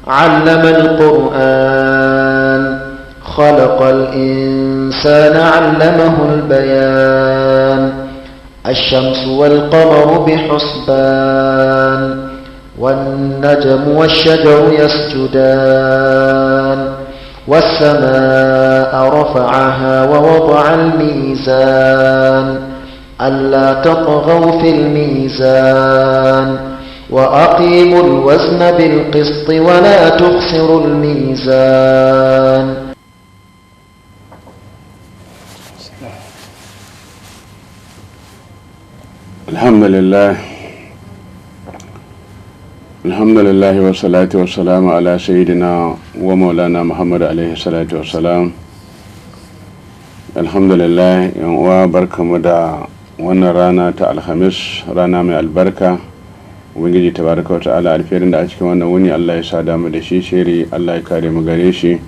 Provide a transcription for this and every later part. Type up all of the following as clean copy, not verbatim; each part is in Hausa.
علم القرآن خلق الإنسان علمه البيان الشمس والقمر بحسبان والنجم والشجر يسجدان والسماء رفعها ووضع الميزان ألا تطغوا في الميزان وأقيموا الوزن بالقسط ولا تخسروا الميزان. الحمد لله والصلاة والسلام على سيدنا ومولانا محمد عليه الصلاة والسلام. alhamdulillah yan uwa barkamu da wannan rana ta alhamis, rana mai albarka. Ubangiji tabaraka wa ta'ala alferin da a cikin wannan wuni Allah ya sada mu da shi, shiri Allah ya kare mu gare shi.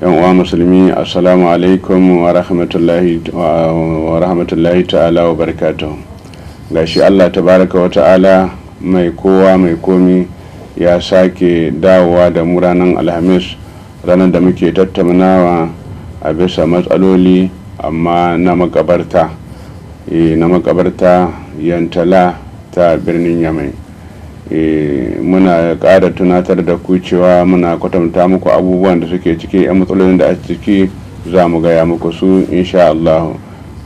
Yan uwa musulmi, assalamu alaikum wa rahmatullahi ta'ala wa barakatuh. Gashi Allah tabaraka wa ta'ala mai kowa mai komi ya sake dawowa da mu ranar alhamis, ranar da muke tattaunawa a bisa matsaloli amma na makabarta Yantala ta birnin Yamai. Muna ƙara tunatar da ku cewa muna kwatanta muku abubuwan da suke ciki, 'yan matsalolin da a ciki za mu gaya muku su insha Allah.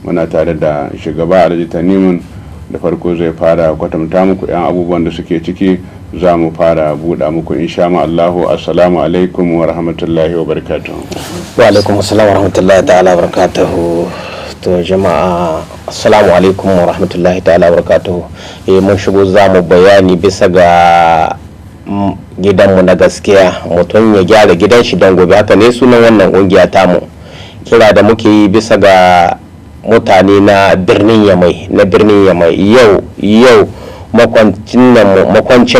Muna tare da shugaba Alhaji Tanimun, da farko zai fara kwatanta muku 'yan abubuwan da suke ciki, za mu fara buɗa muku insha Allahu. Assalamu alaikum wa rahmatullahi wa barakatuhu. Wa alaikum assalam wa rahmatullahi ta'ala wa barakatuhu. To jama'a, assalamu alaikum wa rahmatullahi ta'ala wa barakatuhu. Mun shigo za mu bayani bisa ga gidanmu na gaskiya, mutum ya gyara gidan shi don gobe. Haka ne sunan wannan kungiya tamu. Kira da muke yi bisa ga mutane na birnin Yamai, yau makwancin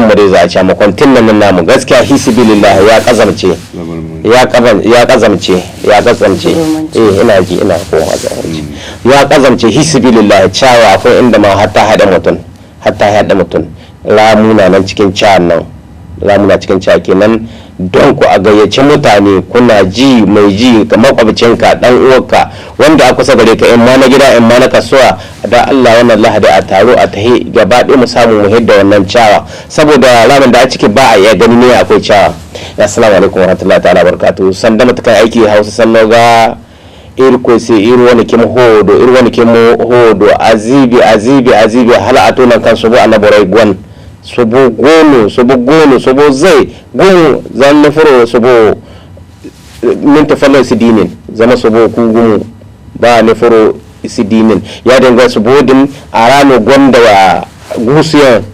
mu dai za a ce makwancin nan namu gaskiya hisibilillah ya kazamce ya kazamce hisibilillah. Cawa akwai inda ma hatta hada mutum ramuna nan cikin cawan kenan. Don ku a gayyaci mutane, kuna ji mai ji ga makwabcinka, dan uwarka wanda a kusa gare ka, in ma na gida in ma na kasuwa, da Allah wannan lahadi a taro a tahi gaba ɗaya mu samu mu hidda wannan cawa, saboda ramin da a ciki ba a iya gani ne akwai cawa. Assalamu alaikum warahmatullahi ta'ala barakatuhu. Sanda matakan aiki Hausa sallo ga irko sai wani kim hodo azibi hala atunan kan subu annabarai gwan subu gono subu zai gono zan nufuro subu minta falon sidinin zama subu kugumu ba nufuro sidinin ya danga subodin a ranar gwanda wa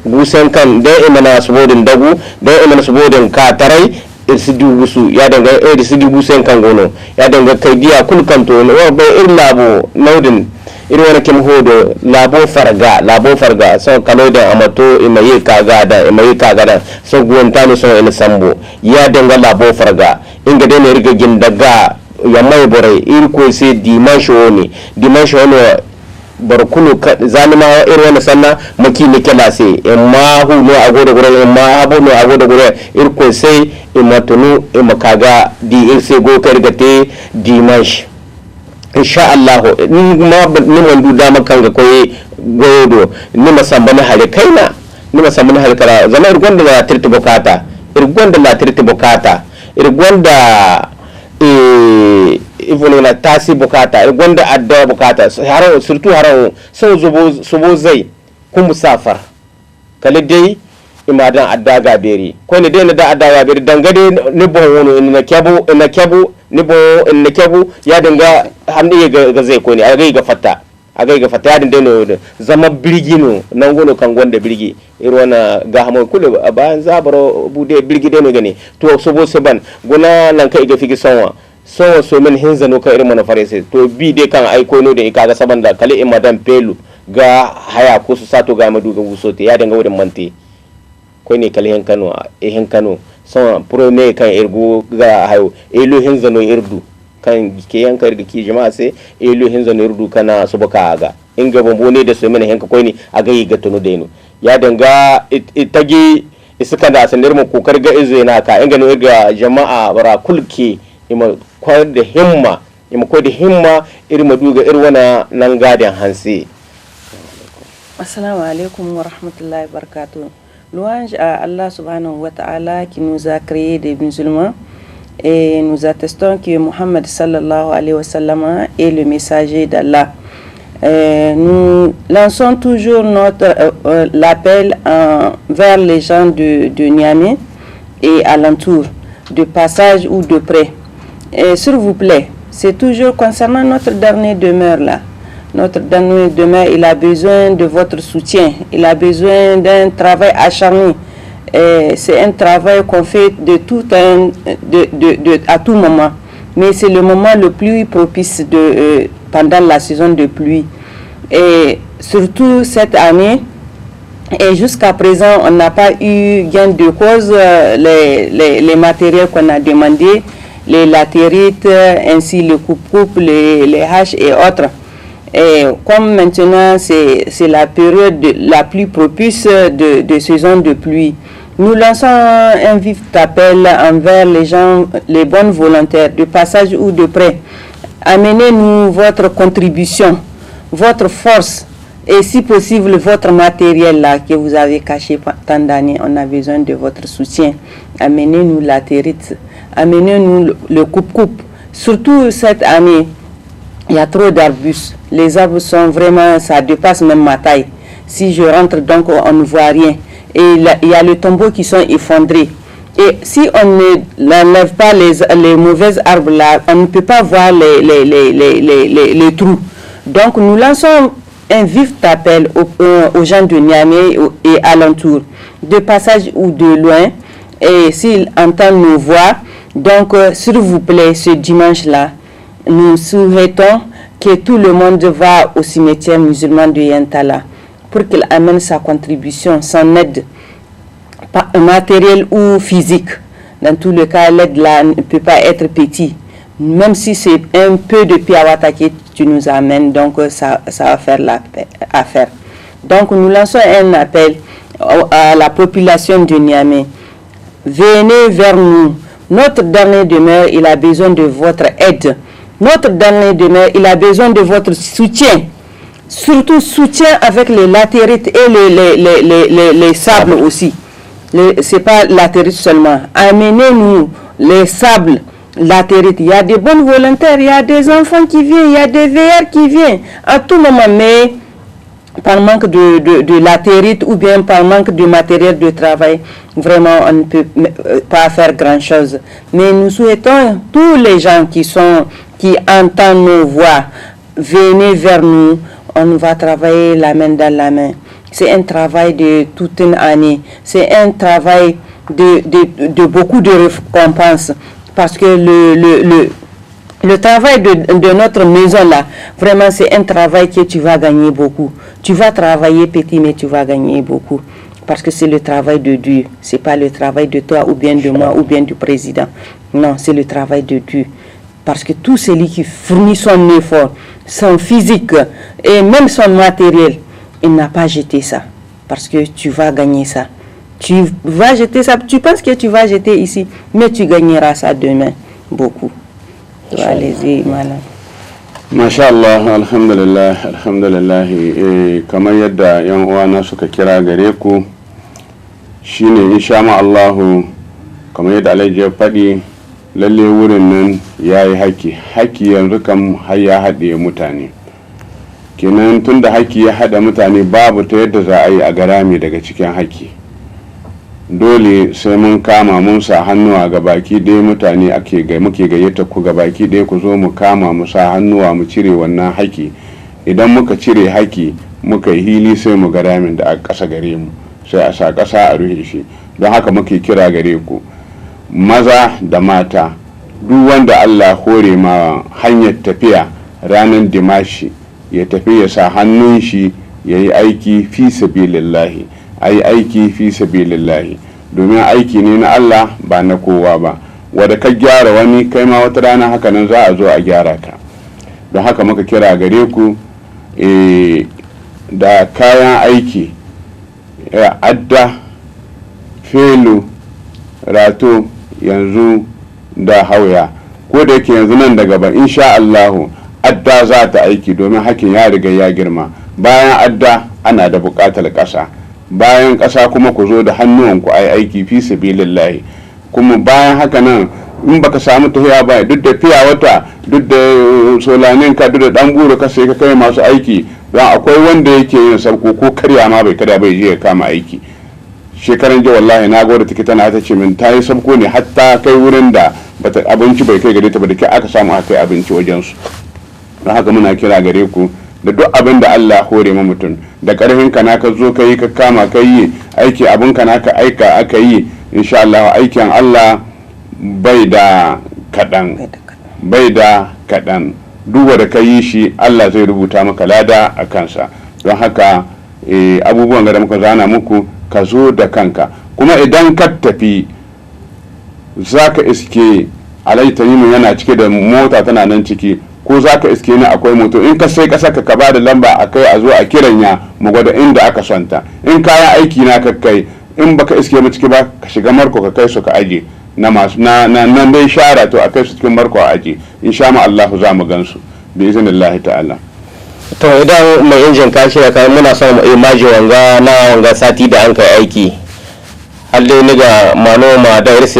gusiyan kan don imana subodin dagu don imana subodin katarai irsidu gusu ya danga irsidu gusiyan kan gono ya danga kai biya kulkanto wa bai labo naudin irin wani kim hodo labo farga so kalo da amato imayi kaga da so guwanta so ina sambo ya danga labo farga inga dai ne riga gindaga ya mai bore iri ko sai dimansho ne barkunu zanima irin wani sanna maki ne kela sai imma hu no agoda gure imma abu no agoda gure iri ko sai imatunu imakaga di irse go kargate dimansh insha Allah. Ni ma ni mandu da makan ga koyi godo ni masambana hare kaina ni masambana hare kala zama irgonda la tirti bukata irgonda ivolo na tasi bukata irgonda adda bukata haro surtout haro so zubo zai kun musafar kale dai imadan adda ga beri ko ne dai na da adda ga beri dangade ni bon wono ina kyabu ya dinga hannu ga zai ko ne a ga fatta ya dinga zama birgino nan gono kan gonda birgi irwana ga hamo kulu bayan zabaro bude birgi dai no gane to sobo seban gona nan kai ga figi sonwa so men hinza no ka irin mana farese to bi dai kan aiko no da kaga saban da kale imadan pelu ga haya ko su sato ga madu ga wusote ya dinga wurin mante ko ne kale hen Kano son prone kan irgo ga hayo elo hinza no irdu kan ke yanka irga ki jama'a sai elo hinza no irdu kana subaka aga inga bombo ne da su men hen ka ko ne aga yi ga tono deno ya danga itagi iska da sandir mu kokar ga izena ka ingano ga jama'a bara kulke ima kwar da himma irin maduga irwana nan gadin hansi. Assalamu alaikum wa rahmatullahi wa barakatuh. Louange à Allah subhanahu wa ta'ala qui nous a créé des musulmans et nous attestons que Muhammad sallallahu alayhi wa sallam est le messager d'Allah. Nous lançons toujours l'appel vers les gens de Niamey et alentour, de passage ou de près. Et s'il vous plaît, c'est toujours concernant notre dernière demeure là. Notre dernière demeure, il a besoin de votre soutien. Il a besoin d'un travail acharné. C'est un travail qu'on fait à tout moment. Mais c'est le moment le plus propice pendant la saison de pluie. Et surtout cette année, et jusqu'à présent, on n'a pas eu gain de cause. Les matériels qu'on a demandés, les latérites, ainsi le coupe-coupe, les haches et autres. Et comme maintenant c'est la période la plus propice de saison de pluie, nous lançons un vif appel envers les gens, les bonnes volontaires, de passage ou de près. Amenez-nous votre contribution, votre force et si possible votre matériel là que vous avez caché tant d'années. On a besoin de votre soutien. Amenez-nous la territe, amenez-nous le coupe-coupe. Surtout cette année, il y a trop d'arbustes. Les arbres sont vraiment, ça dépasse même ma taille. Si je rentre donc on ne voit rien. Et il y a les tombeaux qui sont effondrés. Et si on n'enlève pas les mauvais arbres là, on ne peut pas voir les trous. Donc nous lançons un vif appel aux gens de Niamey et alentour, de passage ou de loin. Et s'ils entendent nos voix, donc s'il vous plaît, ce dimanche-là, nous souhaitons que tout le monde va au cimetière musulman de Yantala pour qu'il amène sa contribution, son aide matérielle ou physique. Dans tous les cas, l'aide là ne peut pas être petite. Même si c'est un peu de piawata que tu nous amènes, donc ça va faire l'affaire. Donc nous lançons un appel à la population de Niamey. Venez vers nous. Notre dernier demeure, il a besoin de votre aide. Notre dernier demeure, il a besoin de votre soutien. Surtout soutien avec les latérites et les sables aussi. Ce n'est pas latérite seulement. Amenez-nous les sables, latérites. Il y a des bonnes volontaires, il y a des enfants qui viennent, il y a des veilleurs qui viennent. À tout moment, mais par manque de latérite ou bien par manque de matériel de travail, vraiment on ne peut pas faire grand-chose. Mais nous souhaitons tous les gens qui entendent nos voix, venez vers nous, on va travailler la main dans la main. C'est un travail de toute une année, c'est un travail de beaucoup de récompenses, parce que le travail de notre maison là, vraiment c'est un travail que tu vas gagner beaucoup. Tu vas travailler petit mais tu vas gagner beaucoup. Parce que c'est le travail de Dieu. Ce n'est pas le travail de toi ou bien de moi ou bien du président. Non, c'est le travail de Dieu. Parce que tout celui qui fournit son effort, son physique et même son matériel, il n'a pas jeté ça. Parce que tu vas gagner ça. Tu vas jeter ça. Tu penses que tu vas jeter ici, mais tu gagneras ça demain. Beaucoup. Allez-y, madame. Masha Allah, alhamdulillah, alhamdulillah. Kamar yadda yan uwana suka kira gare ku shine insha Allah, kamar yadda Alhaji ya faɗi, lalle wurin nan yayi haki yanzu kam har ya haɗe mutane. Kenan tunda haki ya haɗa mutane babu ta yadda za a yi a garami daga cikin haki. Dole sai mun kama mun sa hannuwa ga baki ɗaya mutane muke gayyata ku ga baki ɗaya ku zo mu kama mu sa hannuwa mu cire wannan haki. Idan muka cire haki muka yi hili sai mu ga ramin da a ƙasa gare mu sai a sa ƙasa a rufe shi. Don haka muke kira gare ku maza da mata, duk wanda Allah hore ma hanyar tafiya ranar dimashi ya tafi ya sa hannun shi ya yi aiki fi sabilillahi. Ai aiki fi sabilillahi, domin aiki ne na Allah ba na kowa ba. Wanda ka gyara wani kai ma wata rana haka nan za a zo a gyara ka. Don haka muka kira gare ku da kayan aiki, adda, felu, rato yanzu da hauya. Ko da yake yanzu nan da gaba insha Allahu adda za ta aiki domin hakin ya riga ya girma. Bayan adda ana da buƙatar ƙasa, bayan ƙasa kuma ku zo da hannuwanku ai aiki fi sabilillahi. Kuma bayan haka nan in baka samu tahiya ba, duk da fiya wata, duk da solaninka, duk da dan buru ka sai ka kai masu aiki, don akwai wanda yake yin sarko ko karya ma bai karya bai je ya kama aiki. Shekaran jiya wallahi na gwada take tana ta ce min ta yi sabko ne hatta kai wurin da bata abinci bai kai gare ta ba, da ke aka samu aka kai abinci wajen su. Don haka muna kira gare ku da duk abin da Allah hore ma mutum, da karfin ka na ka zo ka yi ka kama ka yi aiki, abin ka na ka aika aka yi, insha Allah aikin Allah bai da kaɗan duk da ka yi shi Allah zai rubuta maka lada a kansa. Don haka abubuwan da muka zana muku ka zo da kanka, kuma idan ka tafi za ka iske alaitanimu yana cike da mota tana nan ciki, ko za ka iske ni akwai moto, in ka sai ƙasa ka ba da lamba a kai a zo a kiranya mu gwada inda aka sonta. In kayan aiki na ka kai, in baka iske mu ciki ba ka shiga marko ka kai su ka aje na masu na dai shara to a kai su cikin marko a aje, insha Allah za mu gansu bi iznillahi ta'ala. To idan mai injin ka shirya kai muna son imaji wanga sati da an kai aiki halle ni ga manoma da irse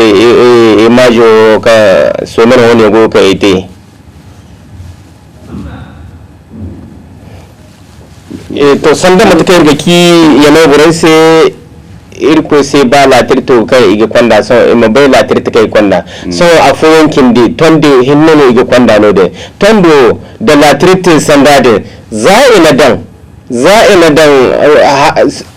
imaji ka so mana wani go ka ite to sanda mata kai ga ki ya mai burai sai irko sai ba latir to kai iga kwanda so ima bai latir ta kai kwanda so a yankin de tondo hinno ne iga kwanda no de tondo da latir tin sanda de za'ina dan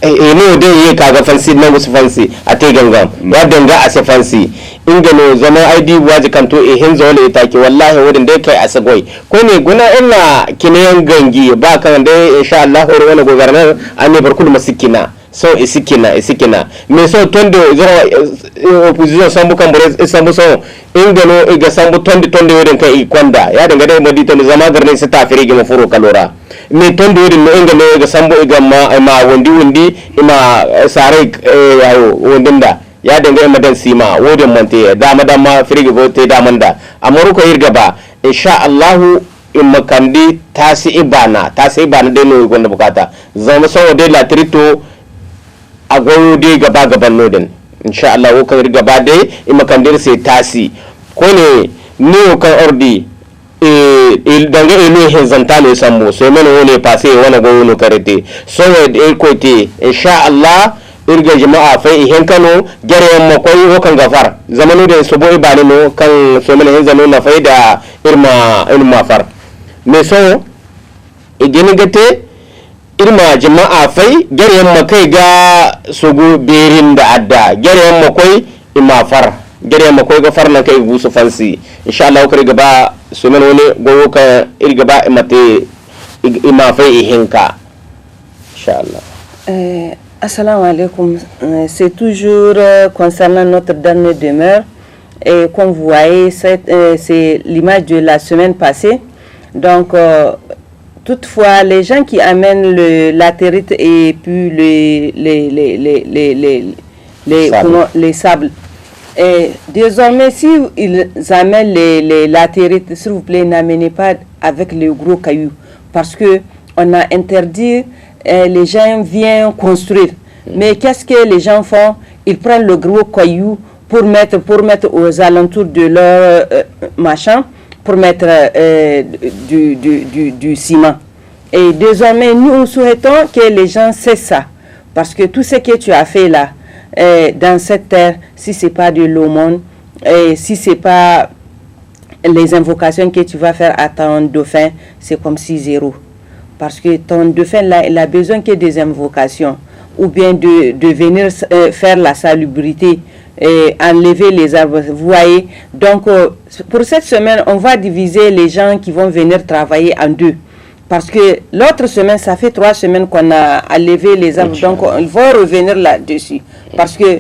eno de ye kaga fansi na musu fansi a te gangam ya danga a se fansi inga no zama ID waje kanto hin zole ita ke wallahi wurin dai kai asagoi ko ne guna ina kinayan gangi ba kan dai insha Allah hore wala gogarnar anne barkul masikina so isikina me so tondo zoro opposition sambu kambore sambu so ingano iga sambu tondo wurin kai kwanda ya danga dai madi tondo zama garne su tafire gi mafuro kalora me tondo wurin no ingano iga sambu iga ma wondi ima sare yawo wondinda ya danga madan sima wodin monte dama firigi vote damanda amaru ko irga ba insha Allah in makandi tasi ibana dai no gonda bukata zama so dai latrito a goyo dai gaban nodin insha Allah ko kan gaba dai in makandir sai tasi ko ne ne kan ordi danga ilo hin zantale sammo so men wone passe wana goyo no karete so ko te insha Allah irga jama'a fa hin kano gare mo koy kan gafar zamanu da so boy bani no kan so men hin zanu na faida irma far me so igini gate irma jama'a fai gare makai ga sugu berin da adda gare makoi imafar gare makoi ga farnan kai busu fansi insha Allah kare gaba su men wani gowo ka irgaba imate imafai ihinka insha Allah. Assalamu alaikum. C'est toujours concernant notre dernière demeure et comme vous voyez c'est l'image de la semaine passée. Donc toutefois, les gens qui amènent la territe et puis les sables, et désormais, si ils amènent la territe, s'il vous plaît, n'amenez pas avec les gros cailloux, parce que on a interdit, les gens viennent construire. Mais qu'est-ce que les gens font? Ils prennent le gros caillou pour mettre aux alentours de leur machin, pour mettre du ciment. Et désormais, nous souhaitons que les gens cessent ça. Parce que tout ce que tu as fait là, dans cette terre, si ce n'est pas de l'aumône, si ce n'est pas les invocations que tu vas faire à ton dauphin, c'est comme si zéro. Parce que ton dauphin là, il a besoin que des invocations. Ou bien de venir faire la salubrité, enlever les arbres. Vous voyez, donc pour cette semaine, on va diviser les gens qui vont venir travailler en deux. Parce que l'autre semaine, ça fait 3 semaines qu'on a enlevé les arbres. Donc ils vont revenir là-dessus. Parce que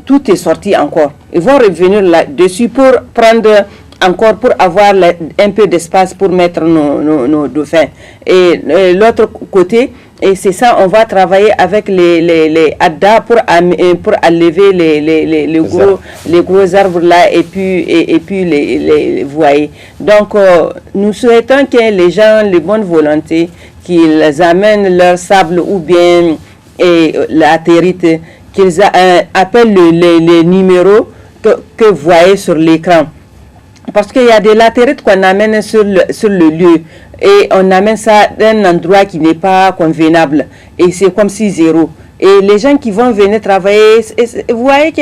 tout est sorti encore. Ils vont revenir là-dessus pour prendre encore, pour avoir un peu d'espace pour mettre nos dauphins. Et l'autre côté, Et c'est ça, on va travailler avec les ADA pour enlever les gros arbres là et puis les voyer. Donc, nous souhaitons que les gens, les bonnes volontés, qu'ils amènent leur sable ou bien la territe, qu'ils appellent les numéros que vous voyez sur l'écran. Parce qu'il y a de la latérite qu'on amène sur le lieu et on amène ça d'un endroit qui n'est pas convenable et c'est comme si zéro. Et les gens qui vont venir travailler, vous voyez que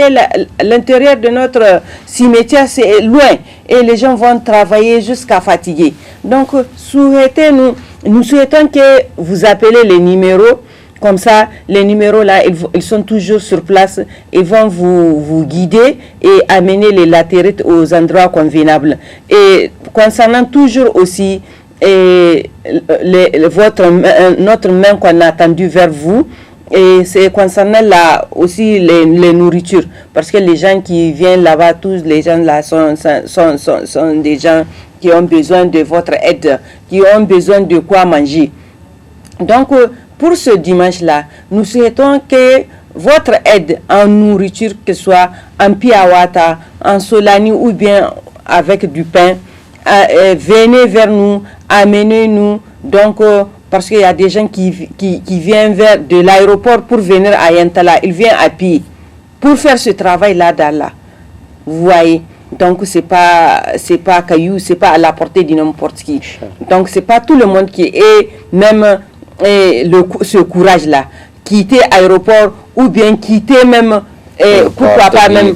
l'intérieur de notre cimetière c'est loin et les gens vont travailler jusqu'à fatiguer. Donc nous souhaitons que vous appelez les numéros. Comme ça, les numéros là, ils sont toujours sur place. Ils vont vous guider et amener les latérites aux endroits convenables. Et concernant toujours aussi notre main qu'on a tendue vers vous, et c'est concernant aussi les nourritures. Parce que les gens qui viennent là-bas, tous les gens là sont des gens qui ont besoin de votre aide, qui ont besoin de quoi manger. Donc, pour ce dimanche-là, nous souhaitons que votre aide en nourriture, que ce soit en piawata, en solani ou bien avec du pain, venez vers nous, amenez-nous. Donc, parce qu'il y a des gens qui viennent de l'aéroport pour venir à Yantala, ils viennent à pied pour faire ce travail-là. Vous voyez. Donc, c'est pas caillou, c'est pas à la portée de n'importe qui. Donc, c'est pas tout le monde qui est même ce courage-là. Quitter l'aéroport ou bien quitter même, pourquoi pas même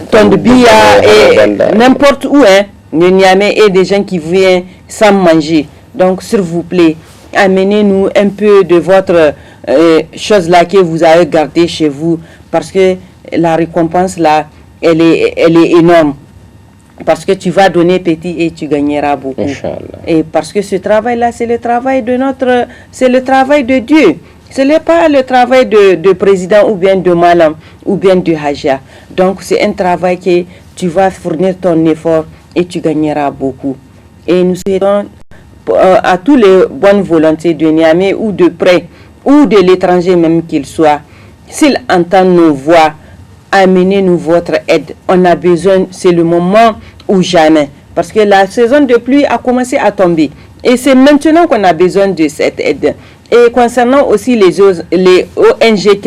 Tondebia et n'importe où, le Niamey et des gens qui viennent sans manger. Donc, s'il vous plaît, amenez-nous un peu de votre chose-là que vous avez gardée chez vous parce que la récompense là, elle est énorme. Parce que tu vas donner petit et tu gagneras beaucoup. Inch'Allah. Et parce que ce travail-là, c'est le travail c'est le travail de Dieu. Ce n'est pas le travail de président ou bien de malam ou bien de hajia. Donc c'est un travail que tu vas fournir ton effort et tu gagneras beaucoup. Et nous souhaitons à tous les bonnes volontés de Niamey ou de près ou de l'étranger même qu'il soit, s'ils entendent nos voix, amenez-nous votre aide. On a besoin, c'est le moment ou jamais. Parce que la saison de pluie a commencé à tomber. Et c'est maintenant qu'on a besoin de cette aide. Et concernant aussi les ONG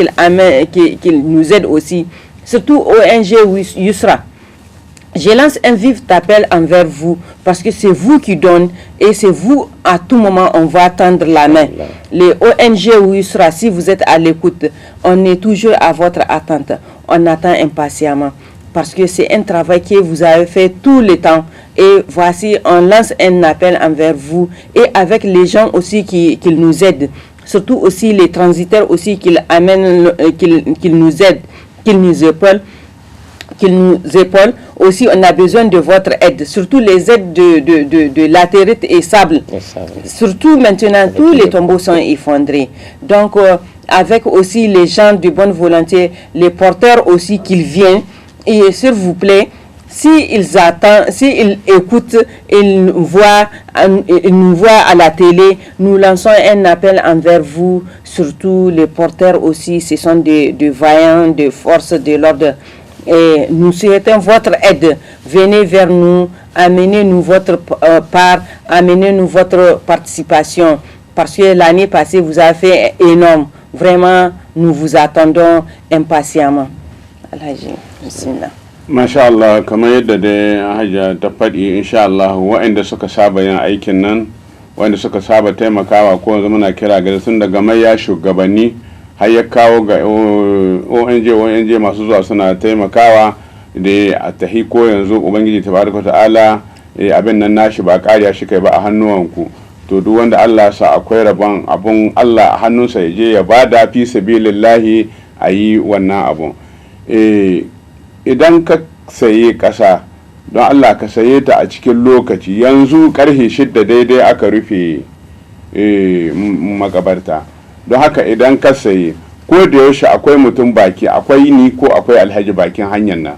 qu'ils nous aident aussi, surtout ONG Yusra, je lance un vif appel envers vous parce que c'est vous qui donnez et c'est vous à tout moment on va tendre la main. Les ONG Yusra, si vous êtes à l'écoute, on est toujours à votre attente. On attend impatiemment parce que c'est un travail que vous avez fait tout le temps. Et voici, on lance un appel envers vous et avec les gens aussi qui nous aident. Surtout aussi les transitaires aussi qu'ils amènent, qu'ils nous aident, qu'ils nous épaulent. Aussi, on a besoin de votre aide, surtout les aides de latérite et sable. Surtout maintenant, tous les tombeaux sont effondrés. Donc, avec aussi les gens de bonne volonté, les porteurs aussi qu'ils viennent, et s'il vous plaît, s'ils attendent, s'ils écoutent, ils nous voient à la télé, nous lançons un appel envers vous, surtout les porteurs aussi, ce sont des vaillants, des forces de l'ordre. Et nous souhaitons votre aide. Venez vers nous, amenez-nous votre part, amenez-nous votre participation. Parce que l'année passée, vous avez fait énorme. Vraiment, nous vous attendons impatiemment. Alhaji, bismillah. Masha Allah, kamar yadda da Hajiya ta faɗi, insha Allah, waɗanda suka saba yin aikin nan, waɗanda suka saba taimakawa ko yanzu muna kira ga sun daga maiya shugabanni har ya kawo ga ONG masu zuwa suna taimakawa da a tahi ko yanzu Ubangiji tabaraka ta'ala abin nan nashi ba ƙariya shi kai ba a hannuwanku. To duk wanda Allah sa akwai rabon abun Allah a hannunsa ya je ya bada fi sabilillahi a yi wannan abun. Idan ka saye ƙasa don Allah ka saye ta a cikin lokaci, yanzu karfe 6 daidai aka rufe makabarta. Don haka idan ka saye, ko da yaushe akwai mutum baki, akwai ni ko akwai alhaji bakin hanyar nan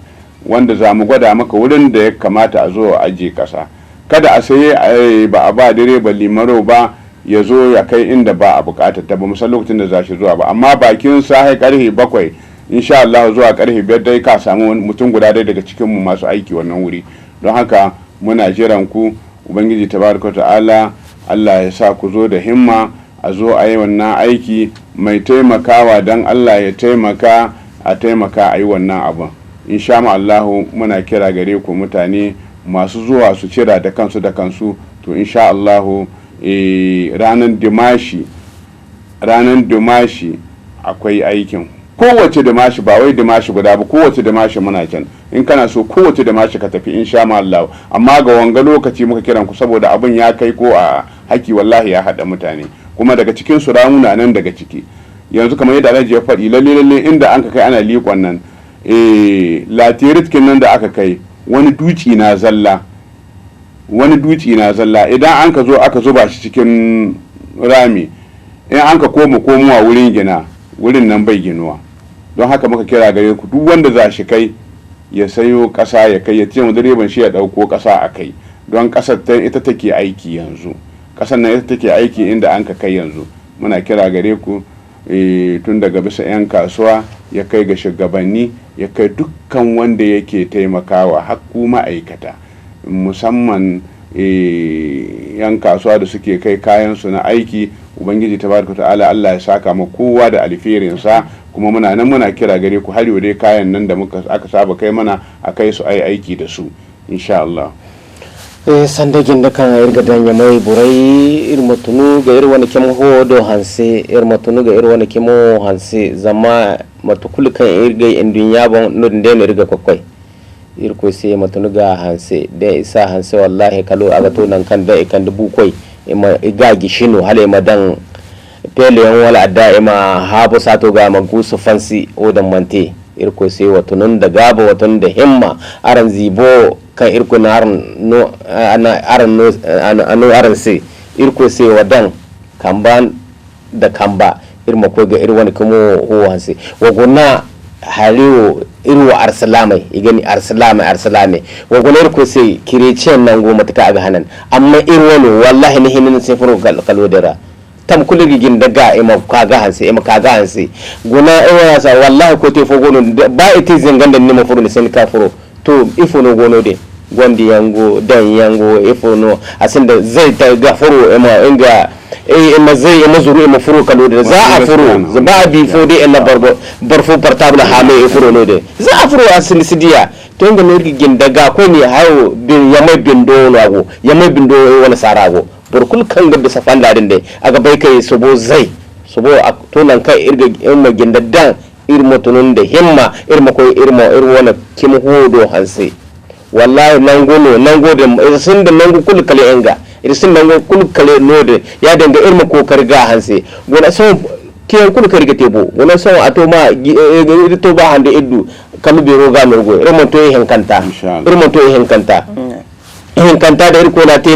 wanda za mu gwada maka wurin da ya kamata a zo a aje ƙasa. Kada a saye ba a ba direba limaro ba ya zo ya kai inda ba a bukatar ta ba musan lokacin da za shi zuwa ba, amma bakin sahi karfe 7 insha Allah zuwa karfe 5 dai ka samu mutum guda dai daga cikin mu masu aiki wannan wuri. Don haka muna jiran ku, ubangiji tabaraka ta'ala Allah ya sa ku zo da himma a zo a yi wannan aiki, mai taimakawa don Allah ya taimaka a yi wannan abin. Insha Allah muna kira gare ku mutane masu zuwa su cira da kansu to insha Allah ranar dimashi akwai aikin, kowace dimashi ba wai dimashi guda ba, kowace dimashi muna can. In kana so kowace dimashi ka tafi insha Allah, amma ga wanga lokaci muka kiran ku saboda abin ya kai ko a haki wallahi ya haɗa mutane, kuma daga cikin su ramuna nan daga ciki yanzu kamar yadda Alhaji ya faɗi lalle inda an ka kai ana liƙon nan latiritkin nan da aka kai wani duci na zalla idan an ka zo aka zuba shi cikin rami, in an ka komowa wurin gina wurin nan bai ginuwa. Don haka muka kira gare ku duk wanda za shi kai ya sayo ƙasa ya kai, ya ce mu direban shi ya ɗauko ƙasa a kai, don ƙasar ita take aiki yanzu, ƙasar nan ita take aiki inda an ka kai yanzu. Muna kira gare ku tun daga bisa 'yan kasuwa ya kai ga shugabanni ya kai dukkan wanda yake taimakawa hakku ma'aikata, musamman 'yan kasuwa da suke kai kayansu na aiki. Ubangiji tabaraka ta'ala Allah ya saka ma kowa da alferinsa, kuma muna nan muna kira gare ku har yau dai kayan nan da aka saba kai mana a kai su ai aiki da su insha Allah. Sandagin da kan irga dan ya mai burai irmatunu ga wani kemo hodo hanse irmatunu ga wani kemo hanse zama matukul kan irga in dunya ba no de ne irga kokkoi irko sai matunu ga hanse da isa hanse wallahi kalo aga to nan kan da ikan dubu koi ima iga gishino hale madan pele yan wala adda ima habo sato ga magusu fansi odan mante irko sai watunun da gaba watunun da himma aran zibo kan irko na aran sai irko sai wadan kamban da kamba irma ko ga irwani kuma huwa sai waguna haliwo irwa arsalamai igani arsalamai waguna irko sai kirecen nan goma ta ga hanan amma irwani wallahi ne hinin sai furo kalodara tam kullu gigin daga ima kaga hanse guna ewa sa wallahi ko te fogono ba ite zinganda ni mo furo ni sen ka furo to ifono gono de gondi yango dan yango ifono asinda zai ta ga furo ima zai zuru ima furo kalo de za a furo ba bi fo de ina barfo portable ha me furo no de za a furo asin sidiya to inga no gigin daga ko ni hayo bin yamai bindo lago yamai bindo wala sarago burkul kan ga bisa falladin dai aga bai kai sobo a tonan kai irga irma gindaddan irma tunun da himma irma irwana kim hodo hanse wallahi nan gode sun da nan kul kale enga irsin nan kul kale node ya danga irma kokar ga hanse gona so kiyan kul kare ga tebo gona so ato ma to ba hande iddu kalu biro ga mergo irma to hinkanta da irko na te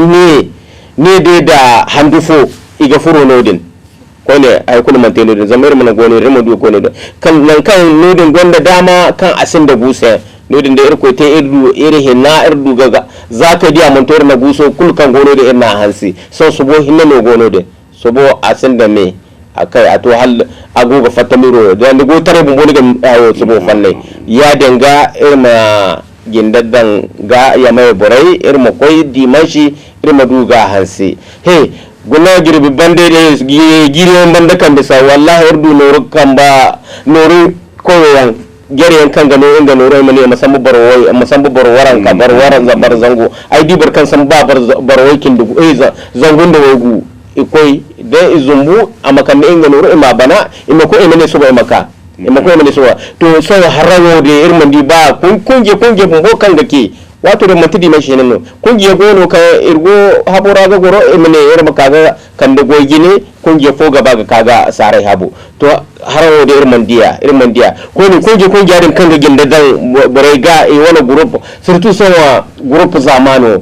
ne dai da handufo iga furo nodin ko ne ay kullu man teno zamir mun gone remo du ko ne kan nan kan nodin gonda dama kan asin da busa nodin da irko te irdu hinna irdu gaga zaka diya mun tor na buso kul kan gono da irna hansi so subo hinna no gono de subo asin da me akai ato hal agoga fatamiro da go tare bun boni ga ayo subo falle ya danga irma gindaddan ga ya mai borai irma koy dimashi irma duga hansi he guna girbi bande de giriyon banda kan bisa wallahi urdu noru kan ba noru koyan gere kan ga noru inda noru mane masambu barwaran ka barwaran zabar zango ai di barkan san ba barwakin dugu zangun da wagu ikoi da izumbu amakan inga noru ima bana ima ko imane so ba maka ima ko imane so to so harawo de irman di ba kunje bumbo kan gake wato da matidi mai shenan no kungiya gono ka irgo habora ga goro imane irma kaga kan da gogine kungiya fo gaba ga kaga sarai habo to harawo da irman dia ko ni kungiya din kan ga ginda dan bare ga wani group surtout so group zamano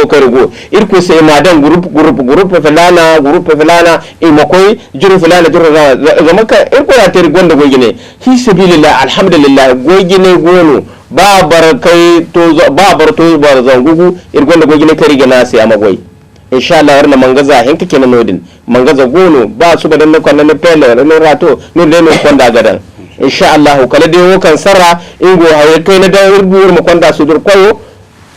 kargo irko sai madan group fulana imakoi jiru fulana zama ka irko ya tare gonda gogine fi sabilillah alhamdulillah gogine gono ba bar zangugu irgonda gogine kari gana sai amagoi insha Allah warna mangaza hen kake na nodin mangaza gono ba su badan na kwanna na pele na rato no de no kwanda gadan insha Allah kala de wo kan sarra ingo haye kai na da urbuwar mu kwanda su dur koyo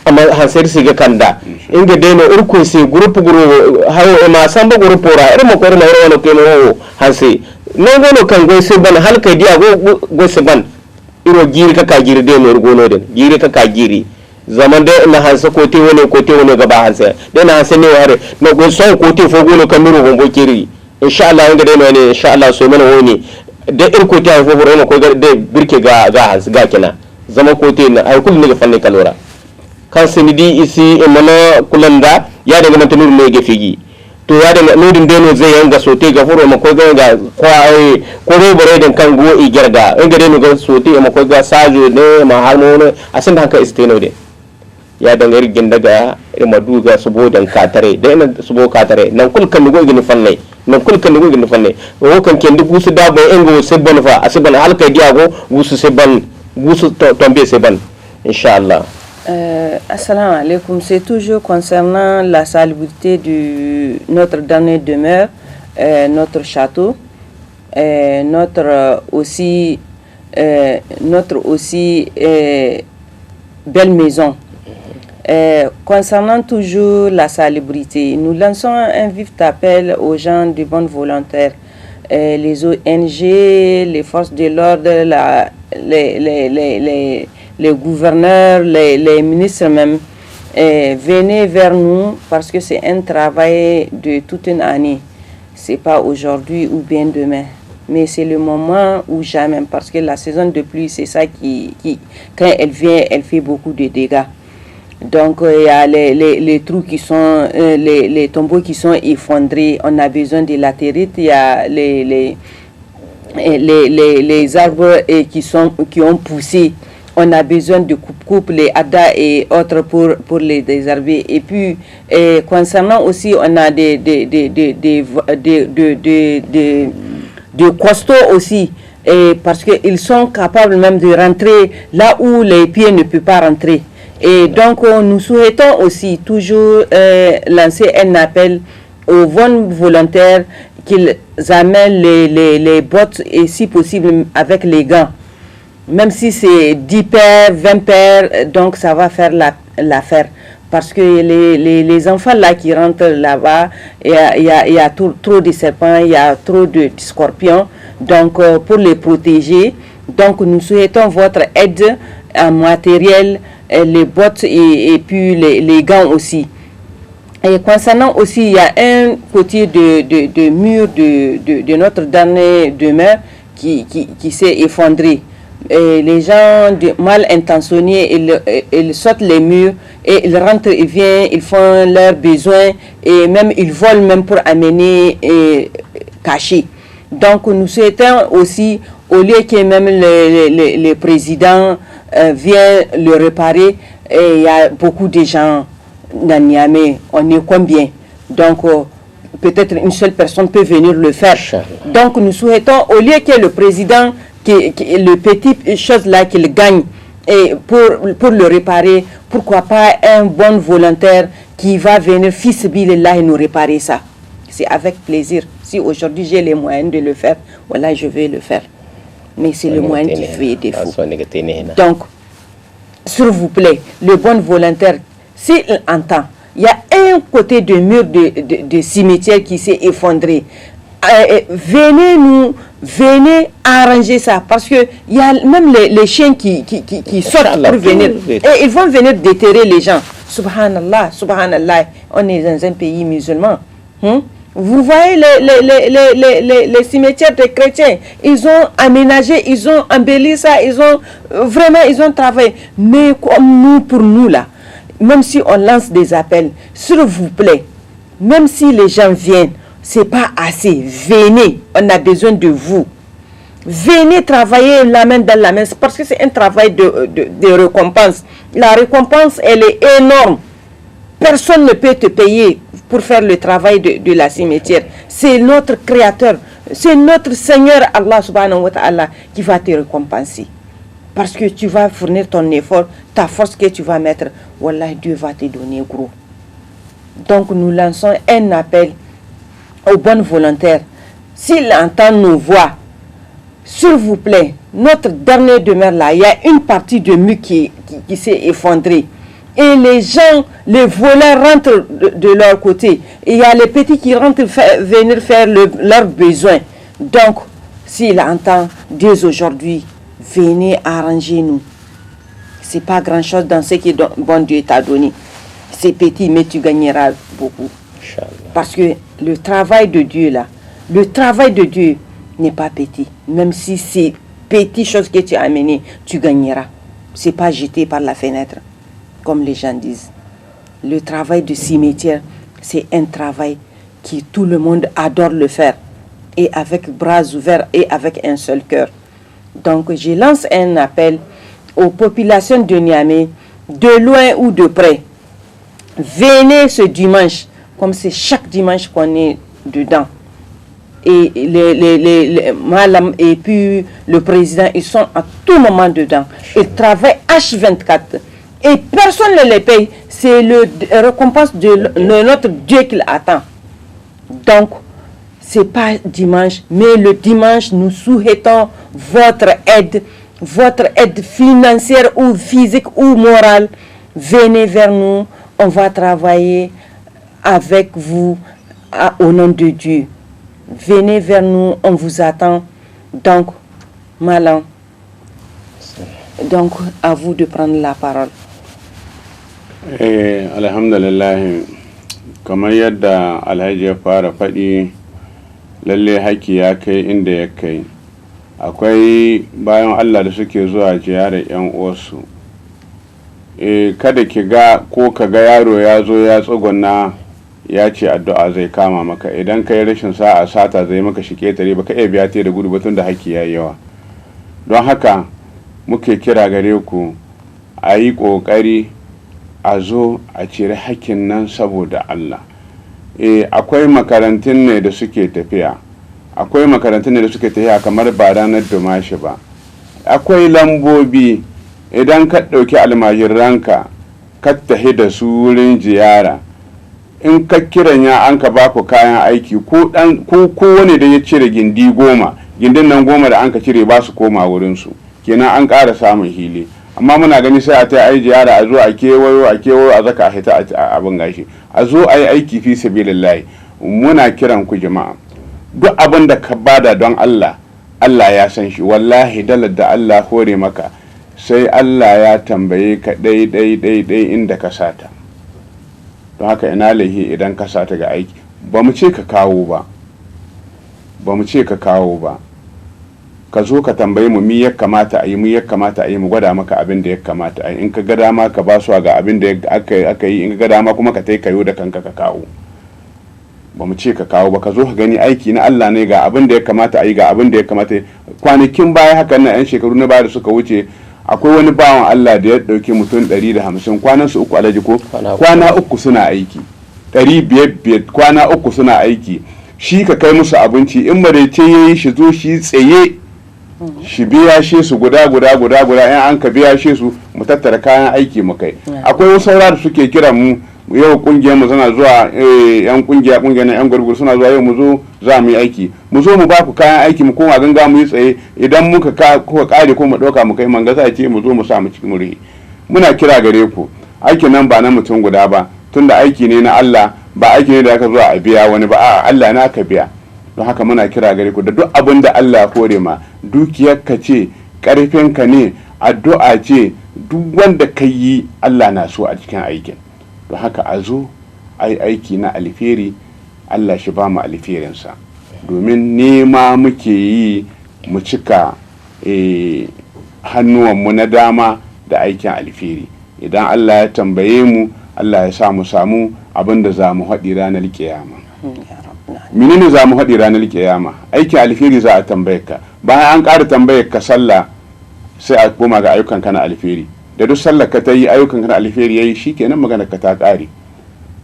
amma hansar siga kanda inga de no urko se group hayo ma samba group ra irin ko na wala ke no hanse no gono kan go se ban halka dia go se ban iro giri ka giri de no gono den giri ka giri zaman da na hansa kote wani gaba hansa da na hansa ne ware na go son kote fo gono kan nuru gombo kiri insha Allah inga de no ne insha Allah so mana woni da ir kote ha fo fo ko ga de birke ga hansa ga kina zaman kote na ay kullu ne ga fanne kalora kan senidi isi imana kulanda ya daga mata nuru ne ga figi to ya daga nudin deno zai yanga sote ga furo ma ko ga kwai ko bare den kan go i gerga inga de no ga sote ma ko ga sajo ne ma harmono asin da hanka isteno de ya dangar gindaga irma duga subo dan katare da ina subo katare nan kul kan go gini fanne nan kul kan go gini fanne o kan ken du gusu da ba engo sebban fa asiban halka diago gusu sebban gusu tombe sebban inshallah. Assalamu alaikum, c'est toujours concernant la salubrité de notre dernière demeure, notre château, notre aussi belle maison. Concernant toujours la salubrité, nous lançons un vif appel aux gens de bonne volonté, les ONG, les forces de l'ordre, les gouverneurs, les ministres même. Venez vers nous parce que c'est un travail de toute une année. C'est pas aujourd'hui ou bien demain, mais c'est le moment ou jamais, parce que la saison de pluie, c'est ça qui quand elle vient, elle fait beaucoup de dégâts. Donc il y a les trous qui sont, les tombeaux qui sont effondrés, on a besoin de latérite, il y a les arbres qui ont poussé, on a besoin de coupe, les hadas et autres pour les désherber. Et puis concernant aussi, on a des costauds aussi, parce qu'ils sont capables même de rentrer là où les pieds ne peuvent pas rentrer. Et donc, nous souhaitons aussi toujours lancer un appel aux bonnes volontaires qu'ils amènent les bottes et si possible avec les gants. Même si c'est 10 paires, 20 paires, donc ça va faire l'affaire. Parce que les enfants là qui rentrent là-bas, il y a trop de serpents, il y a trop de scorpions. Donc, pour les protéger, donc nous souhaitons votre aide en matériel, les bottes et puis les gants aussi. Et concernant aussi, il y a un côté de mur de notre dernière demeure qui s'est effondré. Et les gens mal intentionnés, ils sautent les murs et ils rentrent, ils viennent, ils font leurs besoins et même ils volent même pour amener cacher. Donc nous souhaitons aussi, au lieu que même le président vient le réparer, et il y a beaucoup de gens dans Niamey, on est combien? Donc peut-être une seule personne peut venir le faire. Donc nous souhaitons, au lieu que le président, le petit chose là qu'il gagne et pour le réparer, pourquoi pas un bon volontaire qui va venir fisbillah et nous réparer ça. C'est avec plaisir. Si aujourd'hui j'ai les moyens de le faire, voilà, je vais le faire. Mais c'est le moyen qui fait défaut. Donc, s'il vous plaît, le bon volontaire, s'il entend, il y a un côté de mur de cimetière qui s'est effondré. Venez arranger ça, parce que il y a même les chiens qui sortent pour venir et ils vont venir déterrer les gens. Subhanallah, subhanallah, on est dans un pays musulman. Vous voyez les cimetières des chrétiens, ils ont aménagé, ils ont embelli ça, ils ont travaillé. Mais comme nous, pour nous là, même si on lance des appels, s'il vous plaît, même si les gens viennent, c'est pas assez. Venez, on a besoin de vous. Venez travailler la main dans la main, parce que c'est un travail de récompense. La récompense, elle est énorme. Personne ne peut te payer pour faire le travail de la cimetière. C'est notre Créateur, c'est notre Seigneur Allah subhanahu wa ta'ala qui va te récompenser. Parce que tu vas fournir ton effort, ta force que tu vas mettre. Wallah, Dieu va te donner gros. Donc nous lançons un appel aux bonnes volontaires. S'ils entendent nos voix, s'il vous plaît, notre dernière demeure là, il y a une partie de mur qui s'est effondrée. Et les gens, les voleurs rentrent de leur côté. Et il y a les petits qui rentrent venir faire leurs besoins. Donc, s'il entend dès aujourd'hui, venez arranger nous. C'est pas grand chose dans ce que bon Dieu t'a donné. C'est petit, mais tu gagneras beaucoup. Parce que le travail de Dieu là, le travail de Dieu n'est pas petit. Même si c'est petite chose que tu as amené, tu gagneras. C'est pas jeté par la fenêtre, comme les gens disent. Le travail de cimetière, c'est un travail que tout le monde adore le faire. Et avec bras ouverts et avec un seul cœur. Donc je lance un appel aux populations de Niamey, de loin ou de près. Venez ce dimanche, comme c'est chaque dimanche qu'on est dedans. Et les madame et puis le président, ils sont à tout moment dedans. Ils travaillent H24. Et personne ne les paye. C'est le récompense de notre Dieu qui l'attend. Donc, c'est pas dimanche, mais le dimanche, nous souhaitons votre aide financière ou physique ou morale. Venez vers nous, on va travailler avec vous au nom de Dieu. Venez vers nous, on vous attend. Donc, Malan, donc à vous de prendre la parole. Alhamdulillah, kamar yadda Alhaji ya fara faɗi, lalle haƙƙi ya kai inda ya kai. Akwai bayan Allah da suke zuwa ziyarar 'yan uwarsu. Kada ki ga ko ka ga yaro ya zo ya tsuguna ya ce addu'a zai kama maka, idan ka yi rashin sa'a sata zai maka shi ketare baka iya biya ta da gudu batun da haƙƙi ya yi yawa. Don haka muke kira gare ku a yi ƙoƙari a zo a cire haƙƙin nan saboda Allah. Akwai makarantun ne da suke tafiya, akwai makarantun ne da suke tafiya kamar ba ranar dumashi ba. Akwai lambobi, idan ka ɗauki almajiranka ka tahi da su wurin ziyara, in ka kiran ya an ka ba ku kayan aiki ko wani da ya cire gindi 10, gindin nan 10 da an ka cire ba su koma wurinsu, kenan an ƙara samun hili. Amma muna gani sai a ta yi ziyara a zo a kewayo a zaka a hita a abin gashi, a zo a yi aiki fi sabilillahi. Muna kiran ku jama'a, duk abin da ka bada don Allah, Allah ya san shi. Wallahi dalar da Allah hore maka sai Allah ya tambaye ka ɗai inda ka sata. Don haka ina laihi idan ka sata ga aiki, ba mu ce ka kawo ba, ka zo ka tambaye mu mi ya kamata a yi, mu gwada maka abin da ya kamata a yi. In ka ga dama ka ba su ga abin da aka yi, in ka ga dama kuma ka kayo da kanka ka kawo. Ba mu ce ka kawo ba, ka zo ka gani aiki na Allah ne, ga abin da ya kamata a yi, ga abin da ya kamata. Kwanakin baya hakan na 'yan shekaru na baya da suka wuce, akwai wani bawan Allah da ya ɗauki mutum 150, kwanan su 3 alaji ko kwana 3 suna aiki, 500 kwana 3 suna aiki. Shi ka kai musu abinci, in marece yayi shi zo shi tsaye shi biya shi su guda in an ka biya shi su mu tattara kayan aiki mu kai. Akwai wasu saura da suke kira mu yau, kungiyar mu suna zuwa, yan kungiya na yan gurgur suna zuwa, yau mu zo za mu yi aiki, mu zo mu ba ku kayan aiki, mu koma ganga mu yi tsaye, idan kuka kare ko mu ɗauka mu kai manga za ce mu zo mu sa mu cikin murhi. Muna kira gare ku, aikin nan ba na mutum guda ba, tunda aiki ne na Allah, ba aiki ne da aka zuwa a biya wani ba, a Allah na ka biya. Don haka muna kira gare ku da duk abin da Allah kore ma, dukiyarka ce, ƙarfinka ne, addu'a ce, duk wanda ka yi Allah na so a cikin aikin. Don haka a zo a yi aiki na alheri, Allah shi ba mu alherinsa, domin nema muke yi mu cika hannuwanmu na dama da aikin alheri. Idan Allah ya tambaye mu, Allah ya sa mu samu abin da za mu haɗi ranar kiyama. Menene za mu haɗi ranar kiyama? Aikin alheri za a tambaye ka. Bayan an ƙara tambayar ka sallah, sai a koma ga ayyukan kana alheri. Da duk sallar ka ta yi, ayyukan kana alheri yayi, shikenan magana ka ta ƙare.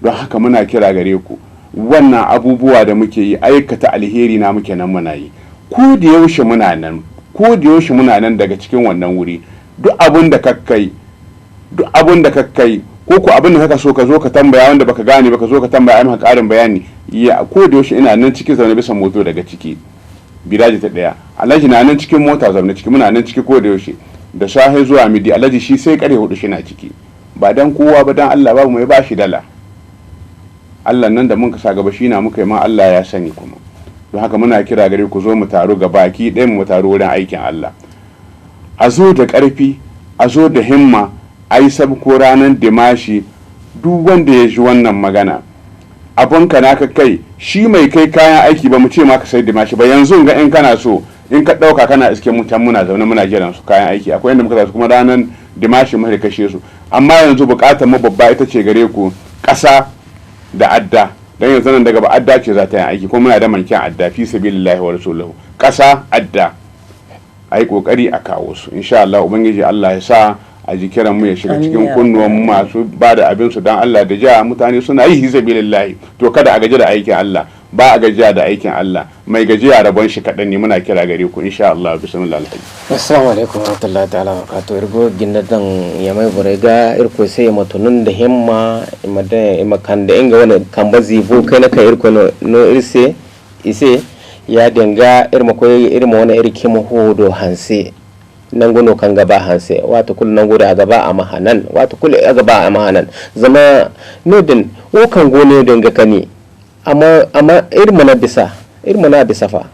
Don haka muna kira gare ku, wannan abubuwa da muke yi, aikata alheri na muke nan muna yi. Ko da yaushe muna nan daga cikin wannan wuri. Duk abin da kakkai ko ko abin da kaka so ka zo ka tambaya wanda baka gane baka zo ka tambaya ai maka karin bayani ya ko da yaushe ina nan cikin zaune bisa moto daga ciki biraji ta daya alhaji na nan cikin mota zaune ciki muna nan ciki ko da yaushe da safe zuwa midi alhaji shi sai kare 4 shi na ciki ba dan kowa ba dan Allah babu mai bashi dala Allah nan da mun ka sa gaba shi na muka yi ma Allah ya sani kuma don haka muna kira gare ku zo mu taru ga baki ɗayan mu taru wurin aikin Allah a zo da ƙarfi a zo da himma a yi sabko ranar dimashi duk wanda ya ji wannan magana abinka naka kai shi mai kai kayan aiki ba mu ce ma ka sai dimashi ba yanzu ga in kana so in ka ɗauka kana iske mutan muna zaune muna jiran su kayan aiki akwai inda muka su kuma ranar dimashi mu kashe su amma yanzu buƙatar mu babba ita ce gare ku ƙasa da adda dan yanzu nan daga ba adda ce za ta yi aiki kuma muna da mankin adda fi sabilillahi wa rasulahu ƙasa adda a yi ƙoƙari a kawo su insha Allah ubangiji Allah ya sa a ji kiran mu ya shiga cikin kunnuwan masu ba da abin su dan Allah da ja mutane suna yi hisabilillahi to kada a gaji da aikin Allah ba a gajiya da aikin Allah mai gajiya rabon shi kaɗan ne muna kira gare ku insha Allah bismillah alhaji assalamu alaikum warahmatullahi ta'ala wabarakatuh irgo ginnadan ya mai burega irko sai matunun da himma ima kan da inga wani kan bazi bo kai na kai irko no irse ise ya dinga irma koyi irma wani irki mu hodo hanse nan gono kan gaba hanse wato kul nan gode a gaba a mahanan wato kul a gaba a mahanan zama nodin o kan gone dinga kani amma irma na bisa fa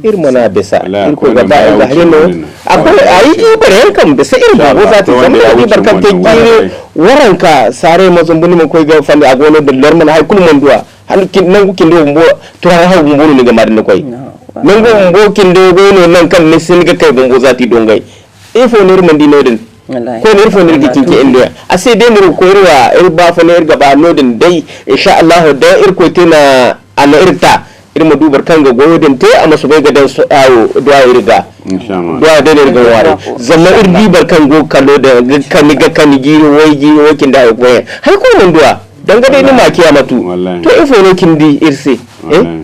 irma na bisa irko gaba inda harino akwai ayi bare kan bisa irma ko za ta zama yi barkan ta gire waranka sare mazumbuni mun koy ga fande a gono da lorman hay kul mun duwa halkin nan kin do mbo to ha mbo ni ga marin koy nan go mbo kin do gono nan kan ne sin ga kai mbo zati dongai ifo ne irman di nodin ko ne irfo ne gitin ke inda a sai dai mu koyarwa irba fa ne irga ba nodin dai insha Allah da irko tana ana irta irma dubar kan ga goyodin te a masu bai ga dan su awo duwa irga duwa da irga ware zama irbi bar kan go kallo da kan giro wai kin da ai goyen har ko mun duwa dan ga dai ni ma kiyamatu to ifo ne kin di irse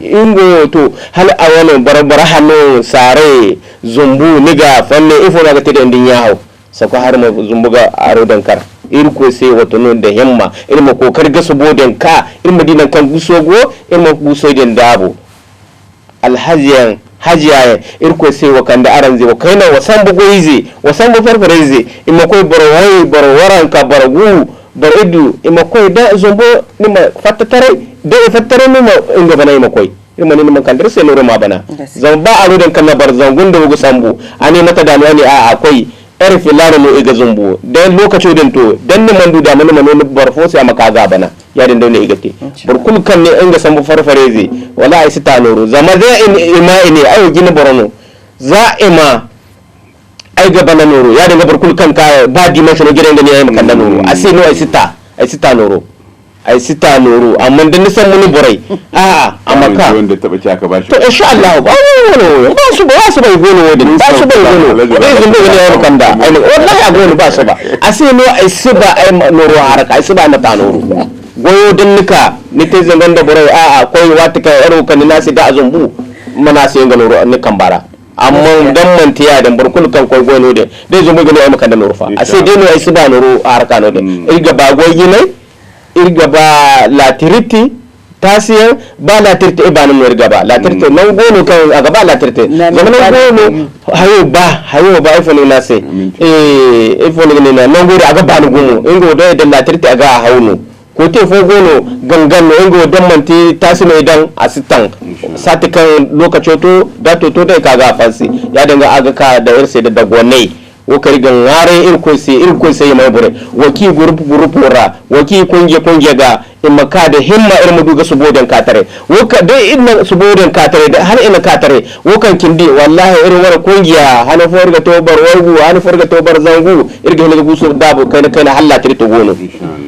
ingo to hal awalo barabara hano sare zumbu niga fanne ifo na ga te din yawo sako har ma zumbuga aro dankar irko sai wato non da himma irma kokar ga saboda ka irma dinan kan gusogo irma guso den dabo alhajiyan hajiya irko sai wa kan da aran zai wa kaina wasan bugoize wasan bu farfareze imma koy waran ka baragu baridu imma koy da zumbo nima fattare da fattare nima inga bana imma koy irma ni man kan dar sai loro ma bana zan ba aro dan kan bar zangun da bugu sambu ani mata da ne a akwai yar filaro no iga zumbu dan lokacin din to dan ne mandu da mun mano barfo sai maka ga bana ya din daune igate burkul kan ne inga sambu farfareze wala ai sita noro zama za in ima ne ayo gina borono za ima ai ga bana noro ya dinga burkul kan ka ba di masa no gidan da ne ai maka noro asai no ai sita noro ai sita noro amma dan nisan mun borai amma ka wanda taba ci aka bashi to insha Allah ba su bai gono wadin ba su bai gono dai zun da ne kan da ai wallahi a gono ba su ba asai no ai siba ai noro haraka ai siba mata noro goyo din nika ni te zangan da borai akwai wata ka yaro kan na sai da azumbu mana sai ga noro ni kan bara amma dan mantiya da burkul kan koy gono de dai zumbu gani ai maka da noro fa asai dai no ai siba noro haraka no de irga ba goyi ne irga ba latiriti tasiyan ba latirti ibanin mu irga ba latirti nan gono kan a gaba latirti zaman gono hayo ba ifo na sai ifo ne nan gono a gaba ni gono ingo da latirti a ga hauno ko te fo gono gangan no ingo dan manti tasino idan asitan sati kan lokacin to da to da kaga fansi ya danga aga ka da irse da dagwanai wakari gan ware irko sai mai bure waki group ra waki kunje ga imaka da himma irmu duga subodan katare waka dai inna subodan katare da har ina katare wakan kindi wallahi irin wara kungiya hana forga tobar wargu hana forga tobar zangu irga hina gusu dabo kai na halla tirto gono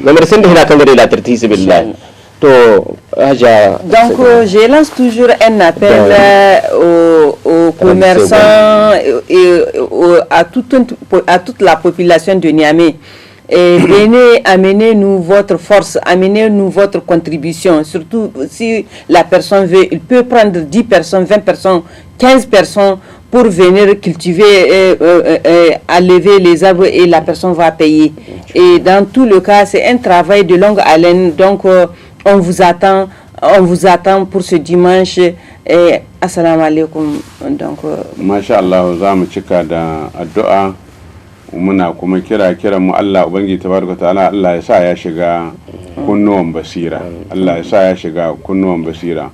zamar sanda hina kan gare la tirti billahi. Donc je lance toujours un appel aux commerçants et à toute la population de Niamey. Et venez, amenez-nous votre force, amenez-nous votre contribution. Surtout si la personne veut, il peut prendre 10 personnes, 20 personnes, 15 personnes pour venir cultiver, enlever les arbres et la personne va payer. Et dans tout le cas, c'est un travail de longue haleine. Donc, on vous attend pour ce dimanche. Et assalamu alaikum. Donc, masha Allah, za mu cika da addu'a. Muna kuma kira mu Allah Ubangiji tabaraka ta'ala, Allah ya sa ya shiga kunnuwan basira. Allah ya sa ya shiga kunnuwan basira.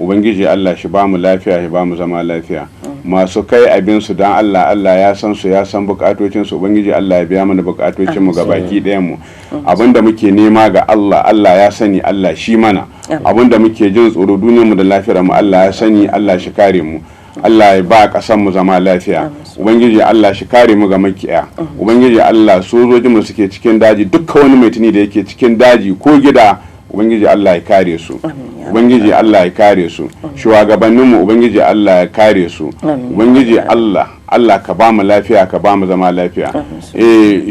Ubangiji Allah shi ba mu lafiya, shi ba mu zama lafiya. Masu kai abin su dan Allah ya san su, ya san bukatocin su. Ubangiji Allah ya biya mana bukatocin mu gabaki ɗayan mu. Abinda muke nema ga Allah ya sani, Allah shi mana. Abinda muke jin tsoro duniyar mu da lafiyar mu, Allah ya sani, Allah shi kare mu. Allah ya ba kasan mu zama lafiya. Ubangiji Allah shi kare mu ga makiya. Ubangiji Allah sojojin mu suke cikin daji, dukkan wani mai tuni da yake cikin daji ko gida, Ubangiji Allah ya kare su. Ubangiji Allah ya kare su. Shugabanninmu Ubangiji Allah ya kare su. Ubangiji Allah ka ba mu lafiya, ka ba mu zama lafiya.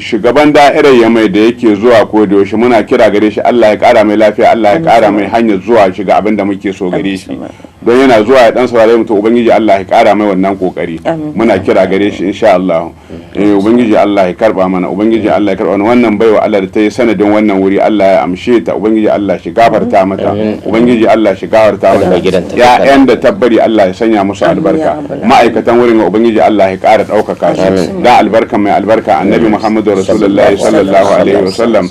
Shugaban da'irar ya mai da yake zuwa ko da yaushe muna kira gare shi, Allah ya kara mai lafiya, Allah ya kara mai hanyar zuwa shiga abin da muke so gare shi. Don yana zuwa ya dan saurare mu, to Ubangiji Allah ya kara mai wannan kokari. Muna kira gare shi insha Allah. Ubangiji Allah ya karba mana, Ubangiji Allah ya karba mana wannan baiwa Allah da ta yi sanadin wannan wuri, Allah ya amshe ta, Ubangiji Allah shi gafarta mata, Ubangiji Allah shi gafarta mata. Ya'yan da tabbari Allah ya sanya musu albarka. Ma'aikatan wurin Ubangiji Allah ya kara daukaka su da albarka mai albarka annabi Muhammadu Rasulullahi sallallahu alaihi wasallam.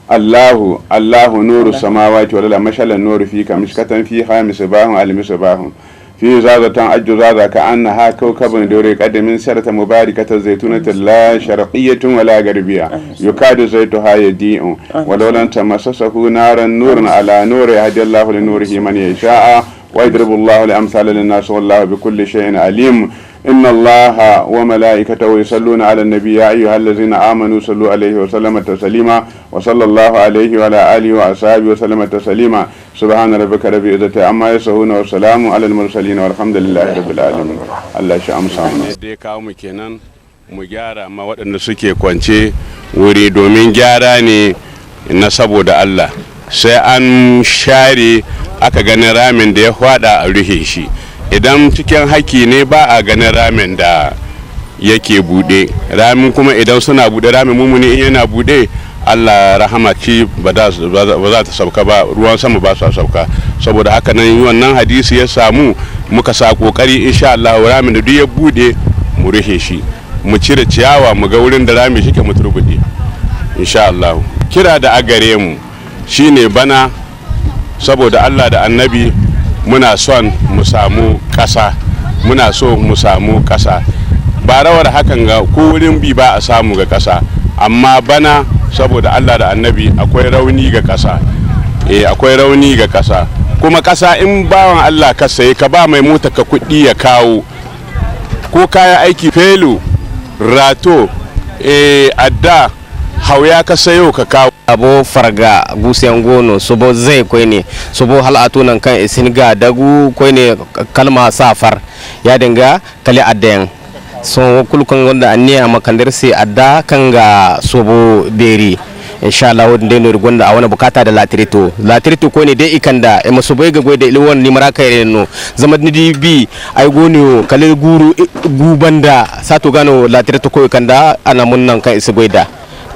Allahu nuru samawati wal ardi mashalan nuru fika mishkatan fiha misbahun al misbahun في زازة أجزازة كأنها كوكب دوري قد من سرة مباركة زيتونة لا شرقية ولا غربية يكاد زيتها يضيء ولو لم تمسسه نارا نور على نور يهدي الله لنوره من يشاء ويضرب الله الأمثال للناس والله بكل شيء عليم. إن الله وملائكته يصلون على النبي يا أيها الذين آمنوا صلوا عليه وسلم تسليما وصلى الله عليه وعلى آله وأصحابه وسلم تسليما. سبحان ربك رب العزة عما يصفون والسلام على المرسلين والحمد لله رب العالمين. Allah shi amsa mu. Dai kawo mu kenan mu gyara ma waɗanda suke kwance wuri domin gyara ne na saboda Allah. Sai an share aka gani ramin da ya fada a ruhe shi. Idan cikin haki ne ba a ganin ramin da yake bude, ramin kuma idan suna bude, ramin mumuni in yana bude, Allah rahama ci ba za ta sauka ba, ruwan sama ba su sauka. Saboda haka nan wannan hadisi ya samu muka sa kokari insha Allah ramin da duk ya bude mu rufe shi, mu cire ciyawa, mu ga wurin da rami shike mu turbude insha Allah. Kira da agare mu shine bana saboda Allah da Annabi muna son mu samu ƙasa, muna so mu samu ƙasa. Ba rawar hakan ga ko wurin bi ba a samu ga ƙasa, amma bana saboda Allah da Annabi akwai rauni ga ƙasa. Akwai rauni ga ƙasa. Kuma ƙasa in bawan Allah ka saye ka ba mai mota ka kuɗi ya kawo, ko kaya aiki felu, rato, adda, hauya ka sayo ka kawo. Abo farga gusiyan gono sobo zai koi ne sobo halatu nan kan isin ga dagu koi ne kalma safar ya dinga kali adden so kulkun wanda anniya makandar sai adda kan ga sobo beri insha Allah wanda ne gonda a wani bukata da latirito ko ne dai ikanda e maso bai ga goi da ilwan ni maraka no zama ni bi ai goni kale guru gubanda sato gano latirito ko ikanda ana mun nan kan isi goida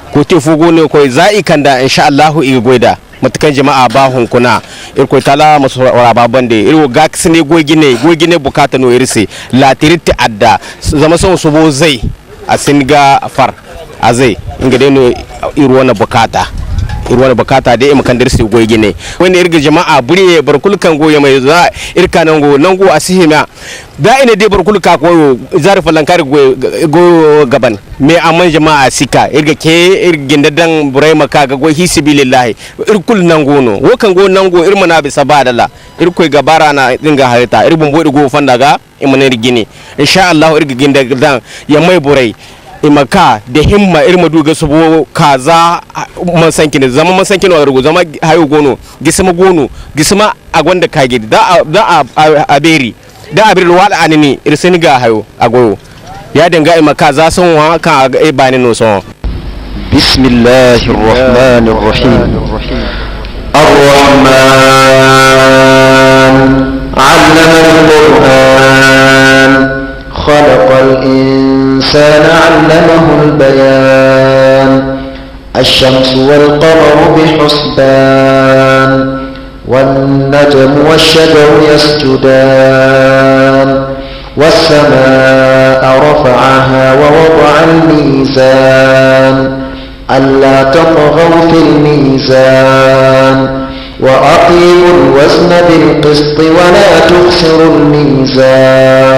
ko te fugo ne ko za'i kanda insha Allah i goida matakan jama'a ba hunkuna irko tala masu raba bande irwo gax ne gogine bukata no irse latiriti adda zama son su bo zai a singa far azai inga dai no irwo na bukata dai mu kan dirsi gogine wani irga jama'a buri barkul kan goye mai za irka nan go asihima da ina dai barkul ka ko zarfa lankar go gaban me amman jama'a sika irga ke irgin da dan burai maka ga go hisibilillahi irkul nan gono wo kan go nan go irmana bi sabadala irkoi gabara na dinga harita irbun bodi go fanda ga imane irgini insha Allah irgin da dan ya mai burai imaka da himma irma duga subo kaza man sankin zama man sankin wa rugo zama hayo gono gisma a gwanda kage da a beri da abir wala anini irsini ga hayo agoyo ya dinga imaka za son wa kan e bani no so bismillahir rahmanir rahim ar-rahman 'allama al-qur'an khalaqa al-insana 'allamahu al-bayan الشمس والقمر بحسبان والنجم والشجر يسجدان والسماء رفعها ووضع الميزان ألا تطغوا في الميزان وأقيموا الوزن بالقسط ولا تخسروا الميزان